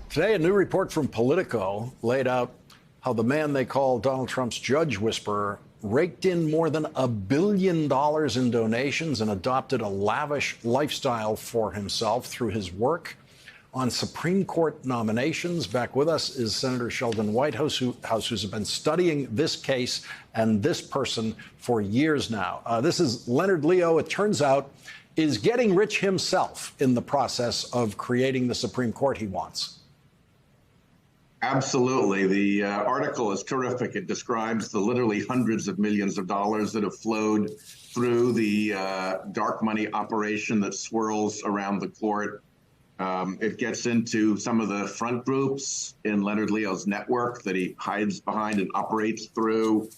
Today, a new report from Politico laid out how the man they call Donald Trump's judge whisperer raked in more than $1 billion in donations and adopted a lavish lifestyle for himself through his work on Supreme Court nominations. Back with us is Senator Sheldon Whitehouse, who's been studying this case and this person for years now. This is Leonard Leo, it turns out, is getting rich himself in the process of creating the Supreme Court he wants. Absolutely. The article is terrific. It describes the literally hundreds of millions of dollars that have flowed through the dark money operation that swirls around the court. It gets into some of the front groups in Leonard Leo's network that he hides behind and operates through.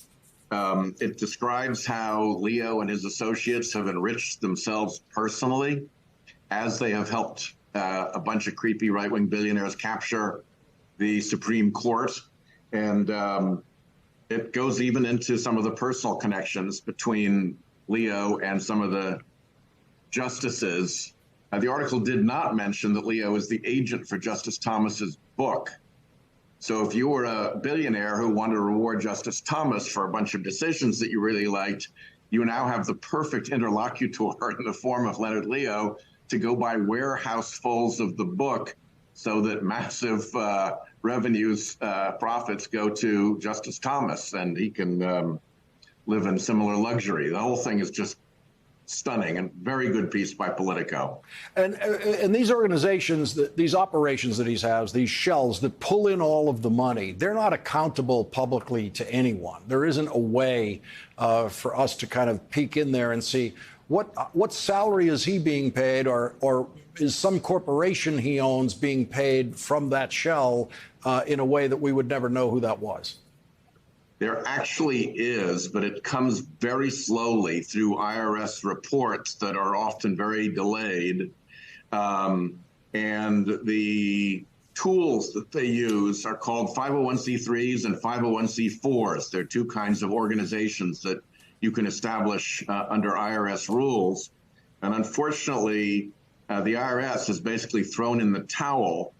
It describes how Leo and his associates have enriched themselves personally as they have helped a bunch of creepy right-wing billionaires capture the Supreme Court. And it goes even into some of the personal connections between Leo and some of the justices. The article did not mention that Leo is the agent for Justice Thomas's book. So if you were a billionaire who wanted to reward Justice Thomas for a bunch of decisions that you really liked, you now have the perfect interlocutor in the form of Leonard Leo to go buy warehousefuls of the book so that massive revenues, profits go to Justice Thomas, and he can live in similar luxury. The whole thing is just stunning and very good piece by Politico. And these organizations, these operations that he has, these shells that pull in all of the money, they're not accountable publicly to anyone. There isn't a way for us to kind of peek in there and see what salary is he being paid, or is some corporation he owns being paid from that shell in a way that we would never know who that was? There actually is, but it comes very slowly through IRS reports that are often very delayed. And the tools that they use are called 501c3s and 501c4s. They're two kinds of organizations that you can establish under IRS rules. And unfortunately, the IRS has basically thrown in the towel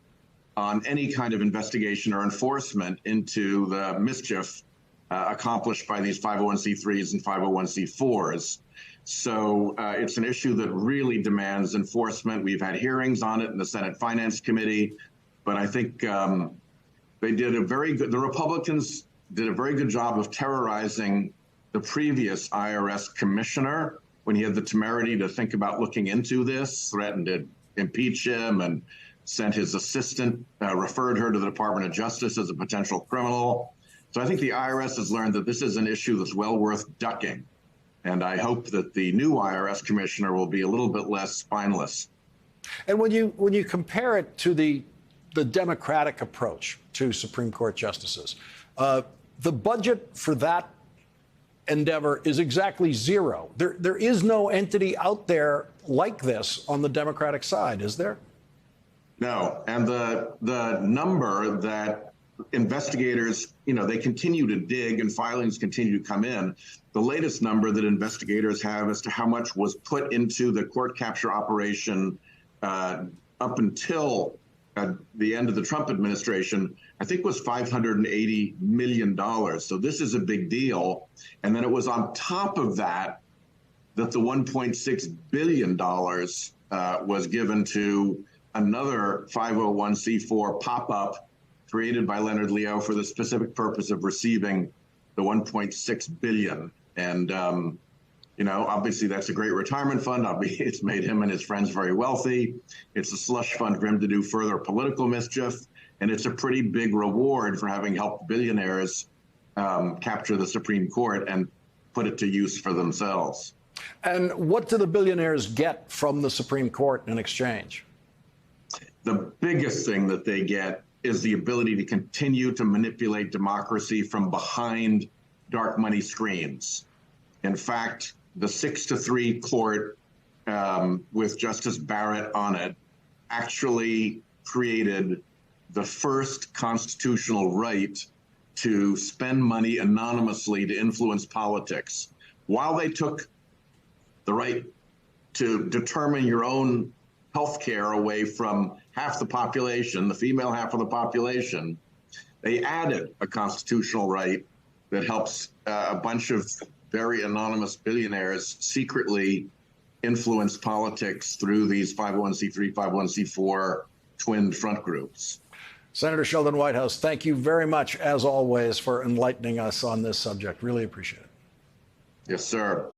on any kind of investigation or enforcement into the mischief accomplished by these 501c3s and 501c4s. So it's an issue that really demands enforcement. We've had hearings on it in the Senate Finance Committee, but I think the Republicans did a very good job of terrorizing the previous IRS commissioner when he had the temerity to think about looking into this, threatened to impeach him, and sent his assistant, referred her to the Department of Justice as a potential criminal. So I think the IRS has learned that this is an issue that's well worth ducking. And I hope that the new IRS commissioner will be a little bit less spineless. And when you compare it to the Democratic approach to Supreme Court justices, the budget for that endeavor is exactly zero. There is no entity out there like this on the Democratic side, is there? No, and the number that investigators, they continue to dig and filings continue to come in. The latest number that investigators have as to how much was put into the court capture operation up until the end of the Trump administration, I think was $580 million. So this is a big deal. And then it was on top of that the $1.6 billion was given to another 501c4 pop-up created by Leonard Leo for the specific purpose of receiving the $1.6 billion. And, obviously that's a great retirement fund. It's made him and his friends very wealthy. It's a slush fund for him to do further political mischief. And it's a pretty big reward for having helped billionaires capture the Supreme Court and put it to use for themselves. And what do the billionaires get from the Supreme Court in exchange? The biggest thing that they get is the ability to continue to manipulate democracy from behind dark money screens. In fact, the 6-3 court with Justice Barrett on it actually created the first constitutional right to spend money anonymously to influence politics. While they took the right to determine your own health care away from half the population, the female half of the population, they added a constitutional right that helps a bunch of very anonymous billionaires secretly influence politics through these 501c3, 501c4 twinned front groups. Senator Sheldon Whitehouse, thank you very much, as always, for enlightening us on this subject. Really appreciate it. Yes, sir.